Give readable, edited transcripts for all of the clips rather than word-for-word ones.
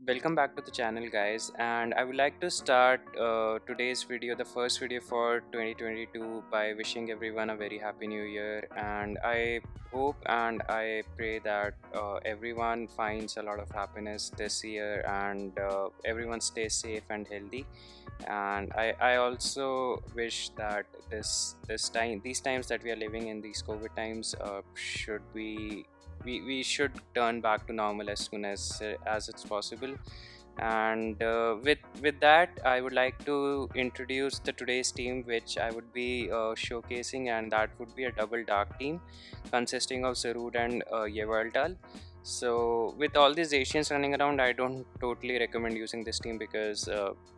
Welcome back to the channel, guys, and I would like to start today's video, the first video for 2022, by wishing everyone a very happy new year. And I hope and I pray that everyone finds a lot of happiness this year, and everyone stays safe and healthy. And I also wish that these times that we are living in, these COVID times, should we should turn back to normal as soon as it's possible. And with that, I would like to introduce the today's team which I would be showcasing, and that would be a double dark team consisting of Zarude and Yveltal. So with all these Asians running around, I don't totally recommend using this team because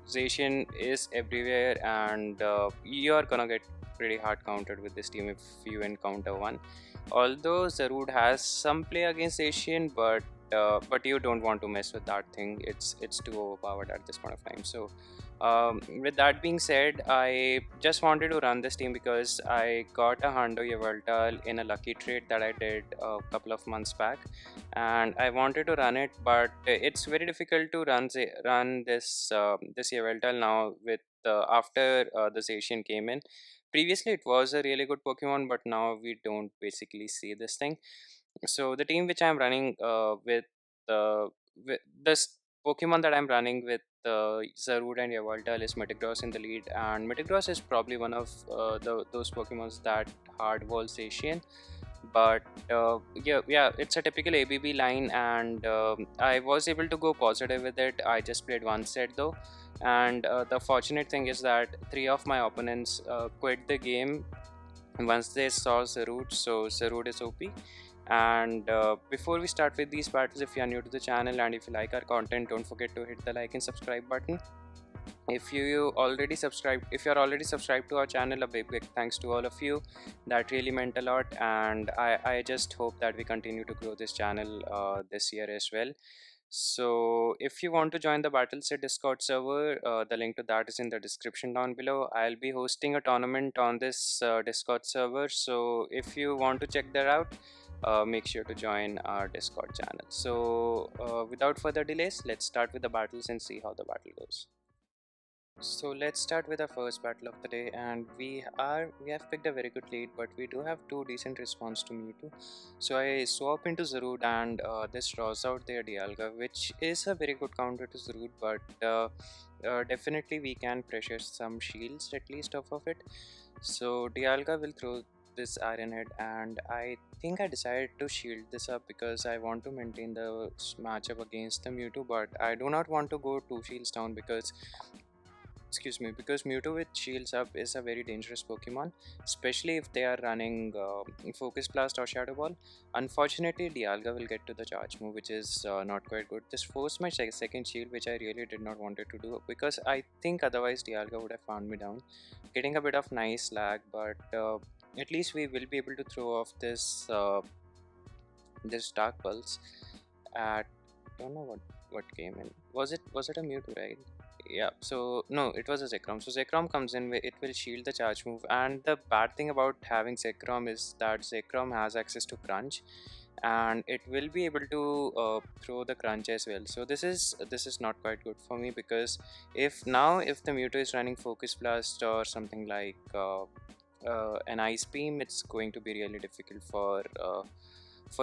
Zacian is everywhere, and you are gonna get pretty hard countered with this team if you encounter one. Although Zarude has some play against Asian, but you don't want to mess with that thing. It's too overpowered at this point of time. So with that being said, I just wanted to run this team because I got a Hondo Yveltal in a lucky trade that I did a couple of months back, and I wanted to run it, but it's very difficult to run this Yveltal now with after the Zacian came in. Previously, it was a really good Pokemon, but now we don't basically see this thing. So the team which I'm running with this Pokemon that I'm running with Zarude and Yveltal is Metagross in the lead, and Metagross is probably one of those Pokemons that hard walls Asian. But yeah, it's a typical ABB line, and I was able to go positive with it. I just played one set though, and the fortunate thing is that three of my opponents quit the game once they saw Zarude, so Zarude is OP. And before we start with these battles, if you are new to the channel and if you like our content, don't forget to hit the like and subscribe button. If you're already subscribed to our channel, a big thanks to all of you. That really meant a lot, and I just hope that we continue to grow this channel this year as well. So if you want to join the Battleset Discord server, the link to that is in the description down below. I'll be hosting a tournament on this Discord server, so if you want to check that out, make sure to join our Discord channel. So without further delays, let's start with the battles and see how the battle goes. So let's start with our first battle of the day, and we have picked a very good lead, but we do have two decent response to Mewtwo. So I swap into Zarude, and this draws out their Dialga, which is a very good counter to Zarude, but definitely we can pressure some shields at least off of it. So Dialga will throw this Iron Head, and I think I decided to shield this up because I want to maintain the matchup against the Mewtwo, but I do not want to go two shields down because Mewtwo with shields up is a very dangerous Pokemon, especially if they are running Focus Blast or Shadow Ball. Unfortunately, Dialga will get to the charge move, which is not quite good. This forced my second shield, which I really did not want it to do because I think otherwise Dialga would have found me down, getting a bit of nice lag. But at least we will be able to throw off this Dark Pulse at, don't know what came in. Was it a Mewtwo, right? Yeah, so no, it was a Zekrom. So Zekrom comes in, it will shield the charge move, and the bad thing about having Zekrom is that Zekrom has access to Crunch, and it will be able to throw the Crunch as well. So this is not quite good for me because if the Mewtwo is running Focus Blast or something like an Ice Beam, it's going to be really difficult for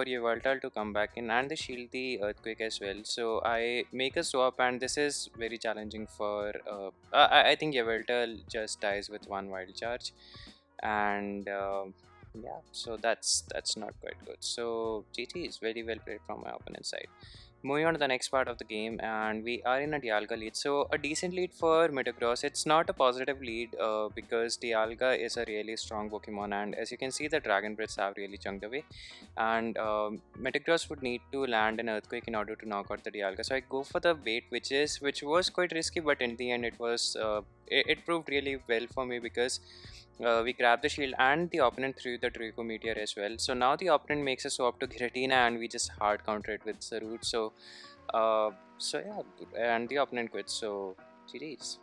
Yveltal to come back in, and they shield the Earthquake as well. So I make a swap, and this is very challenging for I think Yveltal just dies with one Wild Charge, and yeah, so that's not quite good. So GT is very well played from my opponent's side. Moving on to the next part of the game, and we are in a Dialga lead. So a decent lead for Metagross. It's not a positive lead because Dialga is a really strong Pokemon, and as you can see, the Dragon Breaths have really chunked away, and Metagross would need to land an Earthquake in order to knock out the Dialga. So I go for the bait, which was quite risky, but in the end, it proved really well for me because we grab the shield and the opponent threw the Draco Meteor as well. So now the opponent makes a swap to Giratina, and we just hard counter it with Zarude. So yeah, and the opponent quits. So GG's.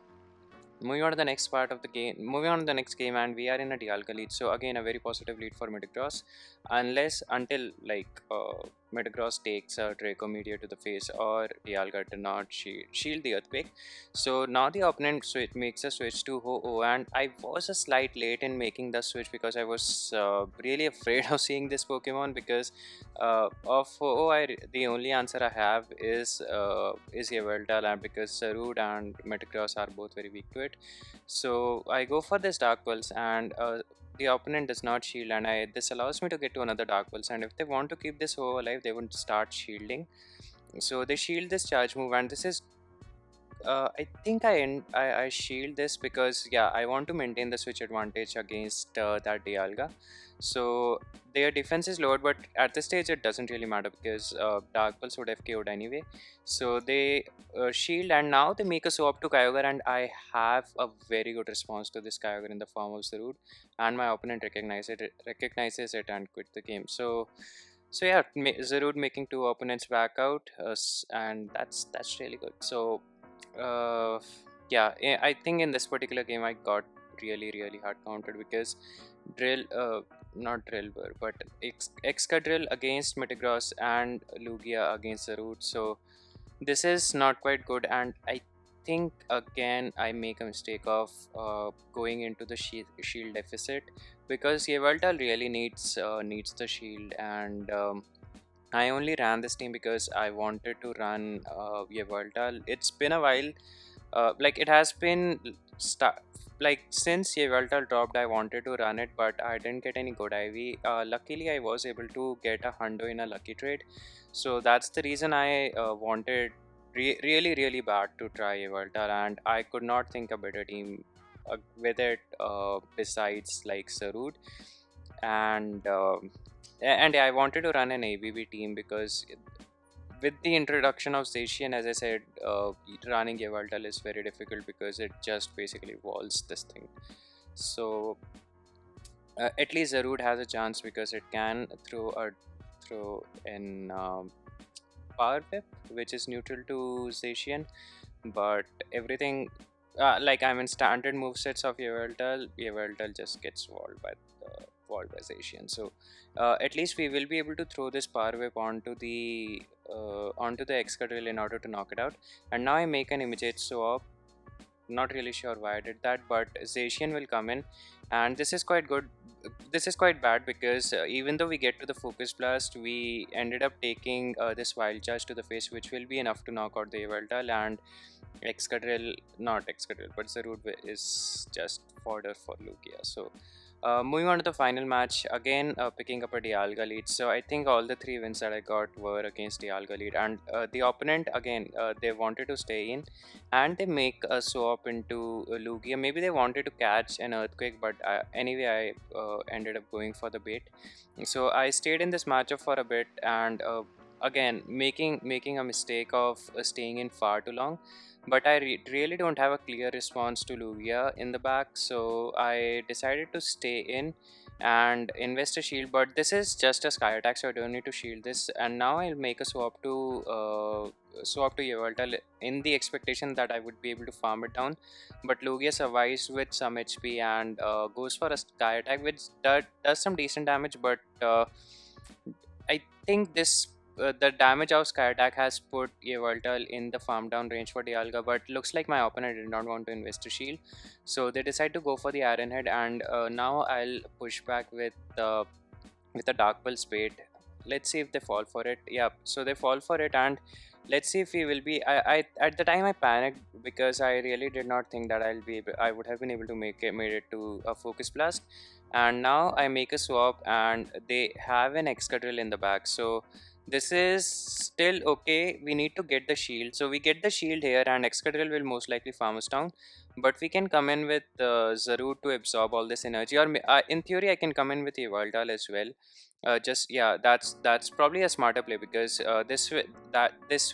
Moving on to the next part of the game, moving on to the next game, and we are in a Dialga lead. So again, a very positive lead for Metagross, until like Metagross takes a Draco Meteor to the face, or Dialga did not shield the Earthquake. So now the opponent makes a switch to Ho-Oh, and I was a slight late in making the switch because I was really afraid of seeing this Pokemon, because of Ho-Oh, the only answer I have is Yveltal, and because Zarude and Metagross are both very weak to it. So I go for this Dark Pulse, and the opponent does not shield, and this allows me to get to another Dark Pulse, and if they want to keep this Ho alive, they would start shielding. So they shield this charge move, and this is I think I shield this because, yeah, I want to maintain the switch advantage against that Dialga. So their defense is lowered, but at this stage it doesn't really matter because Dark Pulse would have KO'd anyway. So they shield, and now they make a swap to Kyogre, and I have a very good response to this Kyogre in the form of Zarude, and my opponent recognizes it and quit the game. So yeah, Zarude making two opponents back out, and that's really good. So uh, yeah, I think in this particular game I got really hard counted because not Drillbur, but Excadrill against Metagross and Lugia against Zarude. So this is not quite good, and I think again I make a mistake of going into the shield deficit, because Yveltal really needs the shield, and I only ran this team because I wanted to run Yveltal. It's been a while, like it has been like since Yveltal dropped, I wanted to run it, but I didn't get any good IV. Luckily, I was able to get a hundo in a lucky trade, so that's the reason I wanted really bad to try Yveltal, and I could not think a better team with it besides like Zarude. And yeah, I wanted to run an ABB team because with the introduction of Zacian, as I said, running Yveltal is very difficult because it just basically walls this thing. So at least Zarude has a chance because it can throw in Power Whip, which is neutral to Zacian, but everything like I mean standard movesets of Yveltal just gets walled by Zacian. So at least we will be able to throw this Power Whip onto the Excadrill in order to knock it out. And now I make an Imitate Swap. Not really sure why I did that, but Zacian will come in, and this is quite good. This is quite bad because even though we get to the Focus Blast, we ended up taking this Wild Charge to the face, which will be enough to knock out the Yveltal, and not Excadrill, but Zarude is just fodder for Lugia. So moving on to the final match, again picking up a Dialga lead. So I think all the three wins that I got were against Dialga lead, and the opponent again they wanted to stay in, and they make a swap into Lugia. Maybe they wanted to catch an Earthquake, but anyway I ended up going for the bait. So I stayed in this matchup for a bit, and again making a mistake of staying in far too long, but I really don't have a clear response to Lugia in the back, so I decided to stay in and invest a shield. But this is just a Sky Attack, so I don't need to shield this. And now I'll make a swap to Yveltal in the expectation that I would be able to farm it down. But Lugia survives with some HP and goes for a Sky Attack, which does some decent damage, but I think the damage of Sky Attack has put Yveltal in the farm down range for Dialga, but looks like my opponent did not want to invest a shield, so they decide to go for the Iron Head, and now I'll push back with a Dark Pulse bait. Let's see if they fall for it. Yeah, so they fall for it, and let's see if we will be. I at the time I panicked because I really did not think that I would have been able to made it to a Focus Blast, and now I make a swap, and they have an Excadrill in the back, so this is still okay. We need to get the shield, so we get the shield here, and Excadrill will most likely farm us down, but we can come in with Zarude to absorb all this energy, or in theory I can come in with Yveltal as well. Just yeah, that's probably a smarter play, because this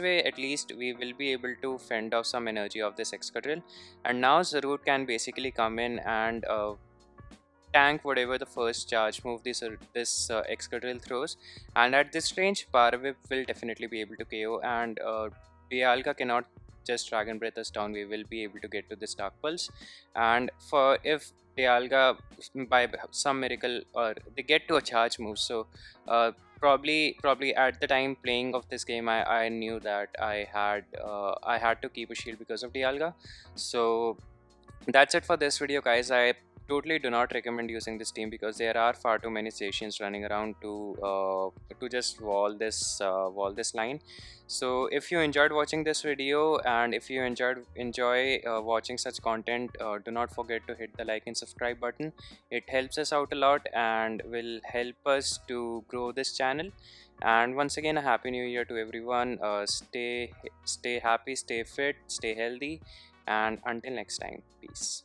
way at least we will be able to fend off some energy of this Excadrill, and now Zarude can basically come in and tank whatever the first charge move this Excadrill throws, and at this range Power Whip will definitely be able to KO, and Dialga cannot just Dragon Breath us down. We will be able to get to this Dark Pulse, and for if Dialga by some miracle, or they get to a charge move. So uh, probably at the time playing of this game, I knew that I had to keep a shield because of Dialga. So that's it for this video, guys. I totally do not recommend using this team because there are far too many stations running around to just wall this line. So if you enjoyed watching this video, and if you enjoy watching such content, do not forget to hit the like and subscribe button. It helps us out a lot and will help us to grow this channel. And once again, a happy new year to everyone. Stay happy, stay fit, stay healthy, and until next time, peace.